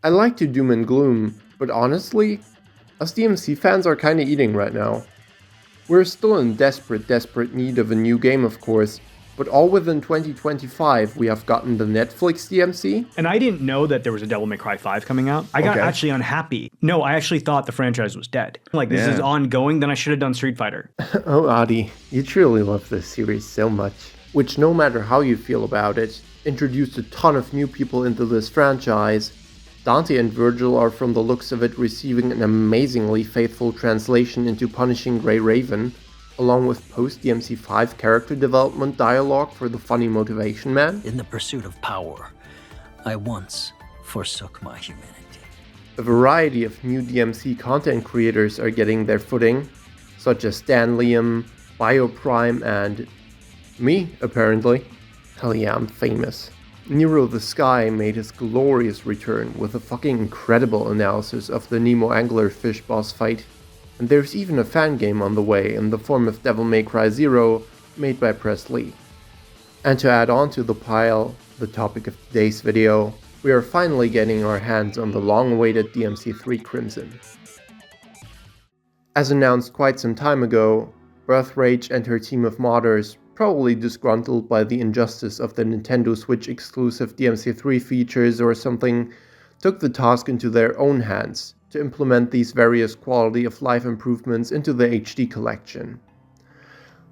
I like to doom and gloom, but honestly, us DMC fans are kinda eating right now. We're still in desperate need of a new game, of course, but all within 2025 we have gotten the Netflix DMC. And I didn't know that there was a Devil May Cry 5 coming out. I got actually unhappy. No, I actually thought the franchise was dead. Like, this is ongoing, then I should have done Street Fighter. Oh, Adi, you truly love this series so much. Which, no matter how you feel about it, introduced a ton of new people into this franchise. Dante and Virgil are, from the looks of it, receiving an amazingly faithful translation into Punishing Grey Raven, along with post-DMC5 character development dialogue for the funny motivation man. In the pursuit of power, I once forsook my humanity. A variety of new DMC content creators are getting their footing, such as Dan Liam, Bioprime, and me, apparently. Hell yeah, I'm famous. Nero the Sky made his glorious return with a fucking incredible analysis of the Nemo Anglerfish boss fight. And there's even a fan game on the way in the form of Devil May Cry 0, made by Press Lee. And to add on to the pile, the topic of today's video, we are finally getting our hands on the long-awaited DMC3 Crimson. As announced quite some time ago, Birth Rage and her team of modders, probably disgruntled by the injustice of the Nintendo Switch exclusive DMC3 features or something, took the task into their own hands to implement these various quality of life improvements into the HD collection.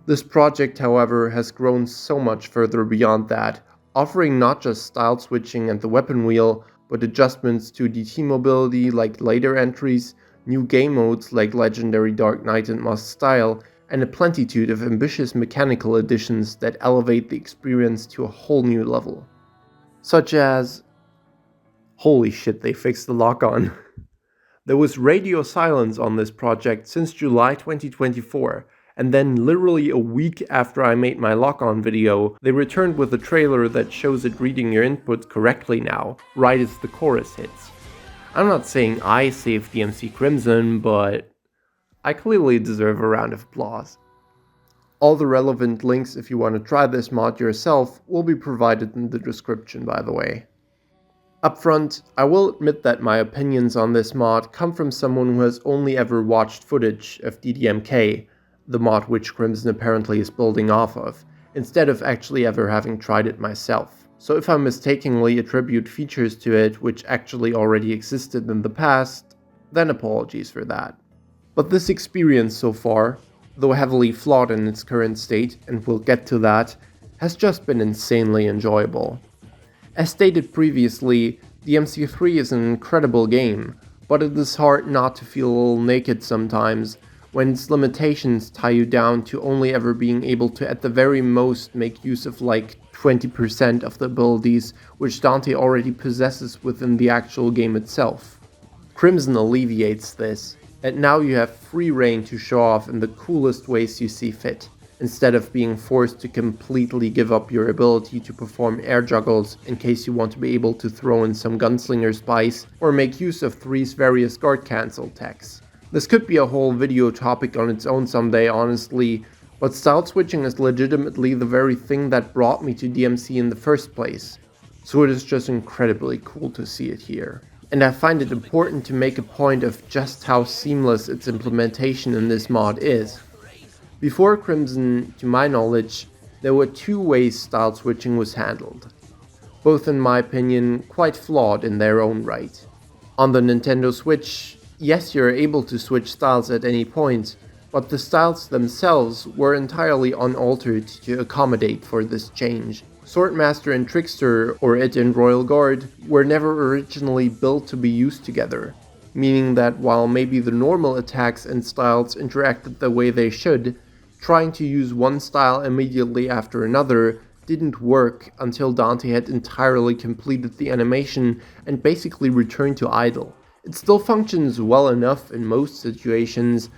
This project, however, has grown so much further beyond that, offering not just style switching and the weapon wheel, but adjustments to DT mobility like later entries, new game modes like Legendary Dark Knight and Must Style, and a plenitude of ambitious mechanical additions that elevate the experience to a whole new level. Such as... holy shit, they fixed the lock-on. There was radio silence on this project since July 2024, and then literally a week after I made my lock-on video, they returned with a trailer that shows it reading your inputs correctly now, right as the chorus hits. I'm not saying I saved DMC Crimson, but I clearly deserve a round of applause. All the relevant links if you want to try this mod yourself will be provided in the description, by the way. Up front, I will admit that my opinions on this mod come from someone who has only ever watched footage of DDMK, the mod which Crimson apparently is building off of, instead of actually ever having tried it myself. So if I mistakenly attribute features to it which actually already existed in the past, then apologies for that. But this experience so far, though heavily flawed in its current state, and we'll get to that, has just been insanely enjoyable. As stated previously, DMC3 is an incredible game, but it is hard not to feel a little naked sometimes, when its limitations tie you down to only ever being able to at the very most make use of like 20% of the abilities which Dante already possesses within the actual game itself. Crimson alleviates this, and now you have free reign to show off in the coolest ways you see fit, instead of being forced to completely give up your ability to perform air juggles in case you want to be able to throw in some gunslinger spice or make use of 3's various guard cancel techs. This could be a whole video topic on its own someday, honestly, but style switching is legitimately the very thing that brought me to DMC in the first place, so it is just incredibly cool to see it here. And I find it important to make a point of just how seamless its implementation in this mod is. Before Crimson, to my knowledge, there were two ways style switching was handled, both in my opinion quite flawed in their own right. On the Nintendo Switch, yes, you're able to switch styles at any point, but the styles themselves were entirely unaltered to accommodate for this change. Swordmaster and Trickster, or It and Royal Guard, were never originally built to be used together, meaning that while maybe the normal attacks and styles interacted the way they should, trying to use one style immediately after another didn't work until Dante had entirely completed the animation and basically returned to idle. It still functions well enough in most situations,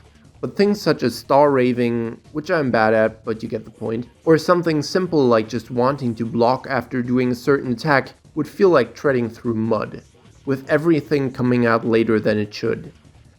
but things such as star raving, which I'm bad at, but you get the point, or something simple like just wanting to block after doing a certain attack would feel like treading through mud, with everything coming out later than it should.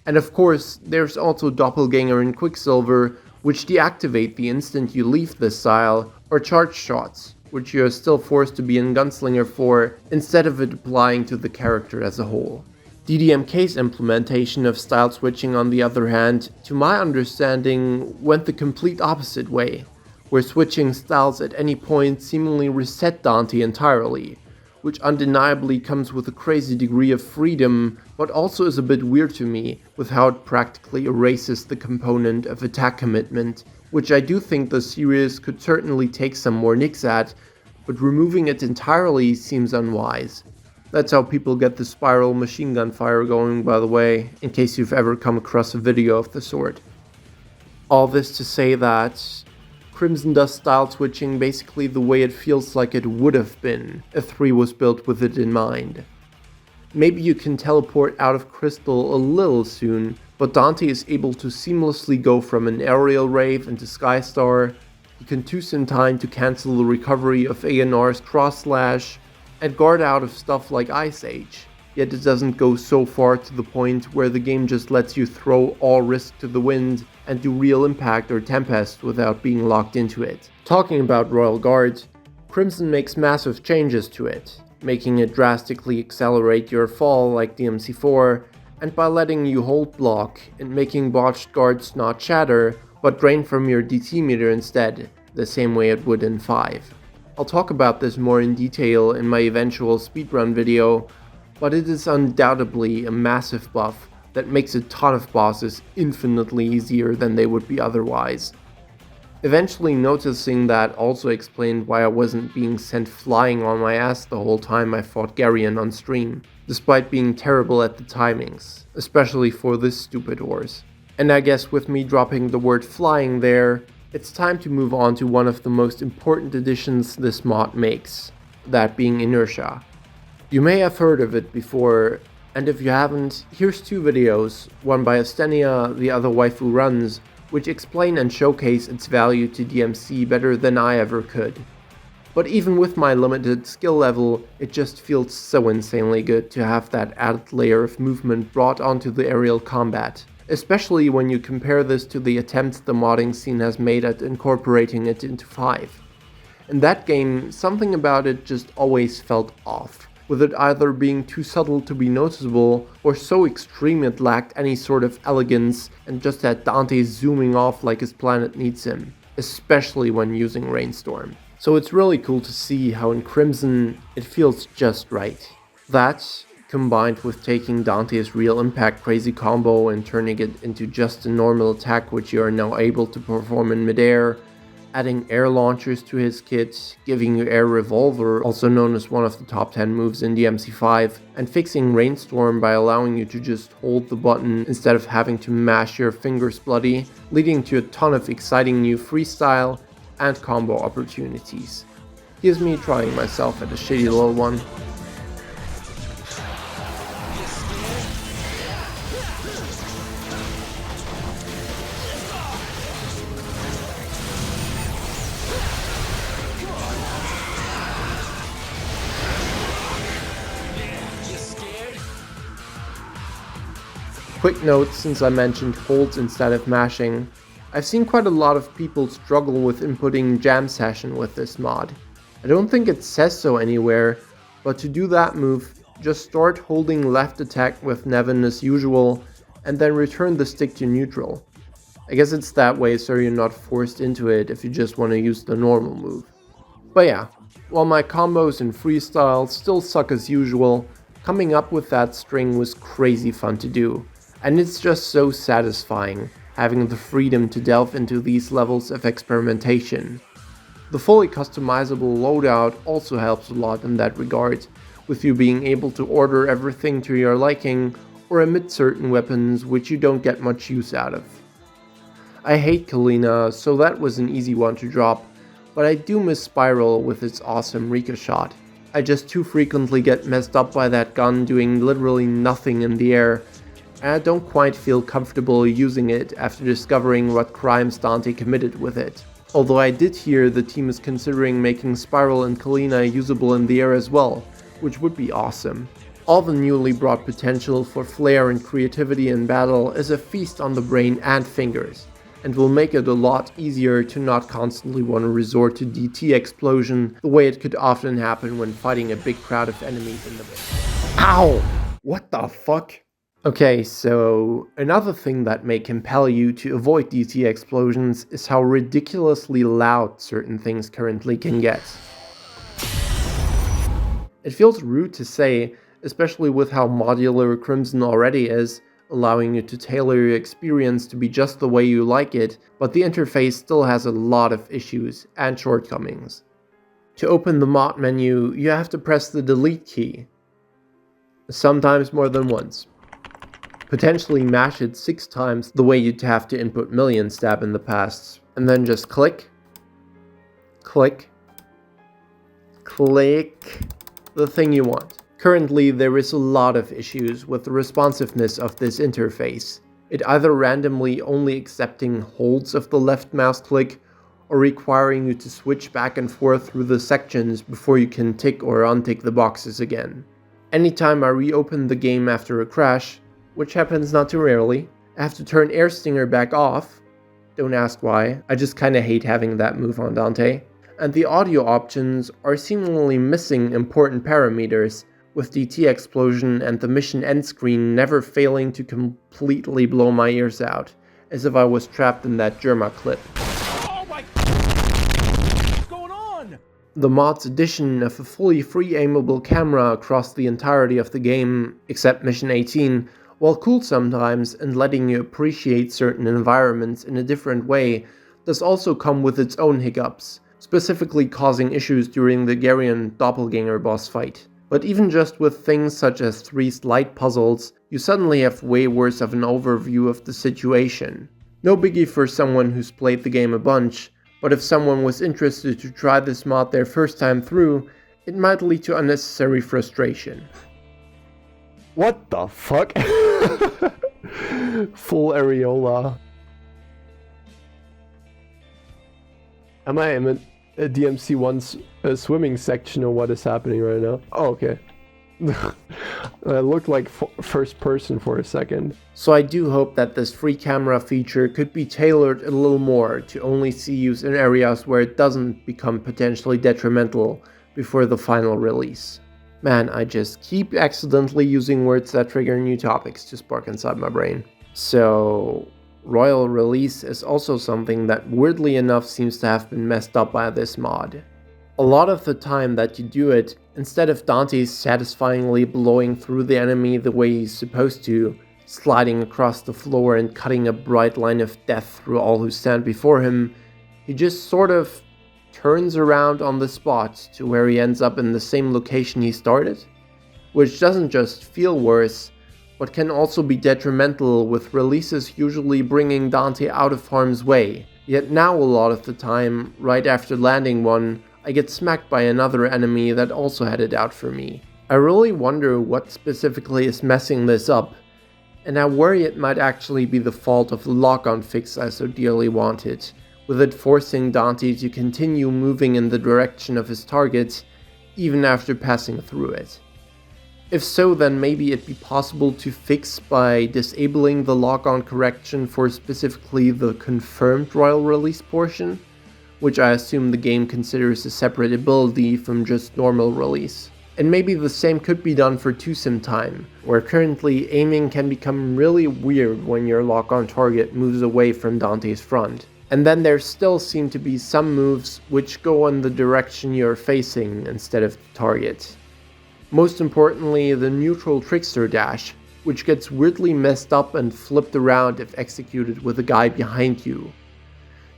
And of course, there's also Doppelganger and Quicksilver, which deactivate the instant you leave this style, or charge shots, which you're still forced to be in Gunslinger for, instead of it applying to the character as a whole. DDMK's implementation of style switching, on the other hand, to my understanding, went the complete opposite way, where switching styles at any point seemingly reset Dante entirely, which undeniably comes with a crazy degree of freedom, but also is a bit weird to me with how it practically erases the component of attack commitment, which I do think the series could certainly take some more nicks at, but removing it entirely seems unwise. That's how people get the spiral machine gun fire going, by the way, in case you've ever come across a video of the sort. All this to say that Crimson does style switching basically the way it feels like it would have been if 3 was built with it in mind. Maybe you can teleport out of Crystal a little soon, but Dante is able to seamlessly go from an aerial rave into Skystar. You can tooth in time to cancel the recovery of ANR's cross slash, and guard out of stuff like Ice Age, yet it doesn't go so far to the point where the game just lets you throw all risk to the wind and do real impact or Tempest without being locked into it. Talking about Royal Guard, Crimson makes massive changes to it, making it drastically accelerate your fall like DMC4, and by letting you hold block and making botched guards not shatter, but drain from your DT meter instead, the same way it would in 5. I'll talk about this more in detail in my eventual speedrun video, but it is undoubtedly a massive buff that makes a ton of bosses infinitely easier than they would be otherwise. Eventually noticing that also explained why I wasn't being sent flying on my ass the whole time I fought Garyon on stream, despite being terrible at the timings, especially for this stupid horse. And I guess with me dropping the word flying there, it's time to move on to one of the most important additions this mod makes, that being inertia. You may have heard of it before, and if you haven't, here's 2 videos, one by Astenia, the other Waifu Runs, which explain and showcase its value to DMC better than I ever could. But even with my limited skill level, it just feels so insanely good to have that added layer of movement brought onto the aerial combat. Especially when you compare this to the attempts the modding scene has made at incorporating it into 5. In that game, something about it just always felt off, with it either being too subtle to be noticeable, or so extreme it lacked any sort of elegance and just had Dante zooming off like his planet needs him, especially when using Rainstorm. So it's really cool to see how in Crimson it feels just right. That, combined with taking Dante's real impact crazy combo and turning it into just a normal attack which you are now able to perform in midair, adding air launchers to his kit, giving you air revolver, also known as one of the top 10 moves in DMC5, and fixing Rainstorm by allowing you to just hold the button instead of having to mash your fingers bloody, leading to a ton of exciting new freestyle and combo opportunities. Here's me trying myself at a shitty little one. Quick note, since I mentioned holds instead of mashing, I've seen quite a lot of people struggle with inputting jam session with this mod. I don't think it says so anywhere, but to do that move, just start holding left attack with Nevin as usual, and then return the stick to neutral. I guess it's that way so you're not forced into it if you just want to use the normal move. But yeah, while my combos and freestyle still suck as usual, coming up with that string was crazy fun to do. And it's just so satisfying, having the freedom to delve into these levels of experimentation. The fully customizable loadout also helps a lot in that regard, with you being able to order everything to your liking, or omit certain weapons which you don't get much use out of. I hate Kalina, so that was an easy one to drop, but I do miss Spiral with its awesome Rika shot. I just too frequently get messed up by that gun doing literally nothing in the air, and I don't quite feel comfortable using it after discovering what crimes Dante committed with it. Although I did hear the team is considering making Spiral and Kalina usable in the air as well, which would be awesome. All the newly brought potential for flair and creativity in battle is a feast on the brain and fingers, and will make it a lot easier to not constantly want to resort to DT explosion the way it could often happen when fighting a big crowd of enemies in the base. Ow! What the fuck? Okay, so another thing that may compel you to avoid DT explosions is how ridiculously loud certain things currently can get. It feels rude to say, especially with how modular Crimson already is, allowing you to tailor your experience to be just the way you like it, but the interface still has a lot of issues and shortcomings. To open the mod menu, you have to press the delete key, sometimes more than once. Potentially mash it 6 times the way you'd have to input million stab in the past, and then just click, click, click the thing you want. Currently, there is a lot of issues with the responsiveness of this interface. It either randomly only accepting holds of the left mouse click, or requiring you to switch back and forth through the sections before you can tick or untick the boxes again. Anytime I reopen the game after a crash, which happens not too rarely, I have to turn Air Stinger back off. Don't ask why, I just kinda hate having that move on Dante. And the audio options are seemingly missing important parameters, with DT explosion and the mission end screen never failing to completely blow my ears out, as if I was trapped in that Germa clip. Oh my... What's going on? The mod's addition of a fully free aimable camera across the entirety of the game, except mission 18, while cool sometimes and letting you appreciate certain environments in a different way, does also come with its own hiccups, specifically causing issues during the Garion doppelganger boss fight. But even just with things such as 3 slide puzzles, you suddenly have way worse of an overview of the situation. No biggie for someone who's played the game a bunch, but if someone was interested to try this mod their first time through, it might lead to unnecessary frustration. What the fuck? Full areola. Am I in a DMC1's swimming section or what is happening right now? Oh, okay. I looked like first person for a second. So I do hope that this free camera feature could be tailored a little more to only see use in areas where it doesn't become potentially detrimental before the final release. Man, I just keep accidentally using words that trigger new topics to spark inside my brain. So, royal release is also something that weirdly enough seems to have been messed up by this mod. A lot of the time that you do it, instead of Dante satisfyingly blowing through the enemy the way he's supposed to, sliding across the floor and cutting a bright line of death through all who stand before him, he just sort of turns around on the spot to where he ends up in the same location he started, which doesn't just feel worse, but can also be detrimental, with releases usually bringing Dante out of harm's way. Yet now a lot of the time, right after landing one, I get smacked by another enemy that also had it out for me. I really wonder what specifically is messing this up, and I worry it might actually be the fault of the lock-on fix I so dearly wanted, with it forcing Dante to continue moving in the direction of his target, even after passing through it. If so, then maybe it'd be possible to fix by disabling the lock-on correction for specifically the confirmed royal release portion, which I assume the game considers a separate ability from just normal release. And maybe the same could be done for 2-sim time, where currently aiming can become really weird when your lock-on target moves away from Dante's front. And then there still seem to be some moves which go in the direction you're facing instead of the target. Most importantly, the neutral trickster dash, which gets weirdly messed up and flipped around if executed with a guy behind you.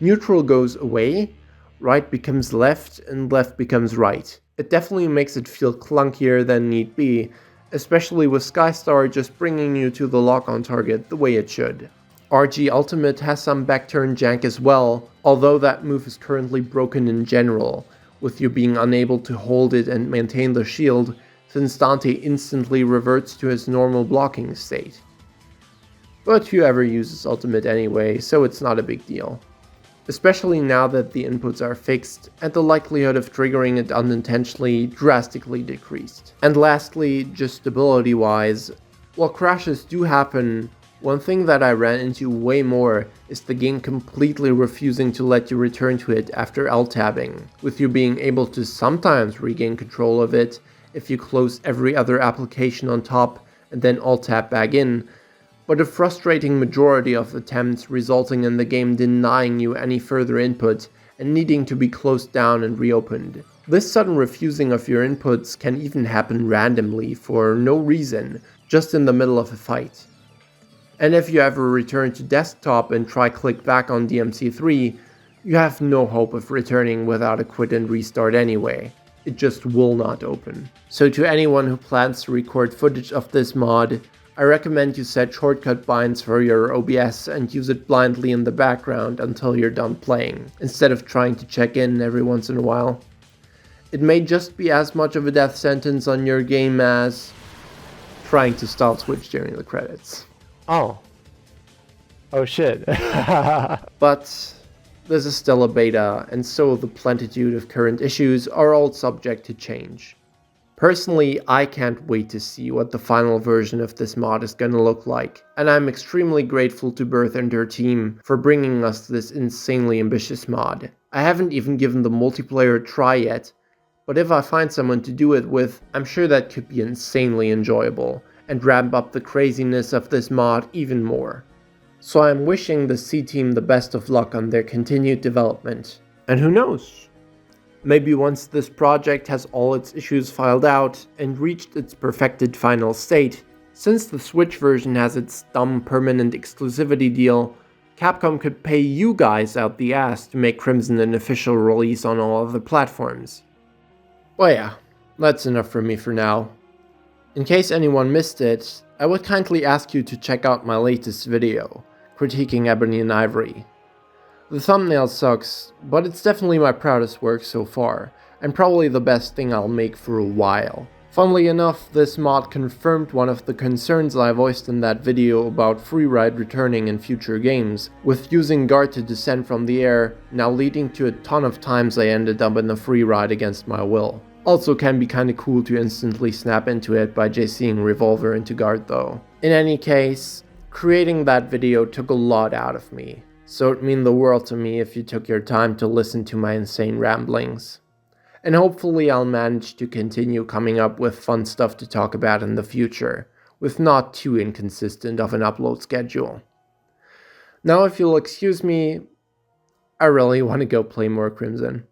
Neutral goes away, right becomes left, and left becomes right. It definitely makes it feel clunkier than need be, especially with Skystar just bringing you to the lock-on target the way it should. RG Ultimate has some backturn jank as well, although that move is currently broken in general, with you being unable to hold it and maintain the shield, since Dante instantly reverts to his normal blocking state. But whoever uses Ultimate anyway, so it's not a big deal. Especially now that the inputs are fixed and the likelihood of triggering it unintentionally drastically decreased. And lastly, just stability wise, while crashes do happen, One thing that I ran into way more is the game completely refusing to let you return to it after alt-tabbing, with you being able to sometimes regain control of it if you close every other application on top and then alt-tab back in, but a frustrating majority of attempts resulting in the game denying you any further input and needing to be closed down and reopened. This sudden refusing of your inputs can even happen randomly for no reason, just in the middle of a fight. And if you ever return to desktop and try click back on DMC3, you have no hope of returning without a quit and restart anyway. It just will not open. So to anyone who plans to record footage of this mod, I recommend you set shortcut binds for your OBS and use it blindly in the background until you're done playing, instead of trying to check in every once in a while. It may just be as much of a death sentence on your game as trying to start Switch during the credits. Oh shit. But this is still a beta, and so the plentitude of current issues are all subject to change. Personally, I can't wait to see what the final version of this mod is gonna look like, and I'm extremely grateful to Birth and her team for bringing us this insanely ambitious mod. I haven't even given the multiplayer a try yet, but if I find someone to do it with, I'm sure that could be insanely enjoyable, and ramp up the craziness of this mod even more. So I'm wishing the C team the best of luck on their continued development. And who knows? Maybe once this project has all its issues filed out and reached its perfected final state, since the Switch version has its dumb permanent exclusivity deal, Capcom could pay you guys out the ass to make Crimson an official release on all other platforms. Well yeah, that's enough from me for now. In case anyone missed it, I would kindly ask you to check out my latest video, critiquing Ebony and Ivory. The thumbnail sucks, but it's definitely my proudest work so far, and probably the best thing I'll make for a while. Funnily enough, this mod confirmed one of the concerns I voiced in that video about freeride returning in future games, with using guard to descend from the air now leading to a ton of times I ended up in a freeride against my will. Also can be kinda cool to instantly snap into it by JCing revolver into guard though. In any case, creating that video took a lot out of me, so it'd mean the world to me if you took your time to listen to my insane ramblings. And hopefully I'll manage to continue coming up with fun stuff to talk about in the future, with not too inconsistent of an upload schedule. Now if you'll excuse me, I really want to go play more Crimson.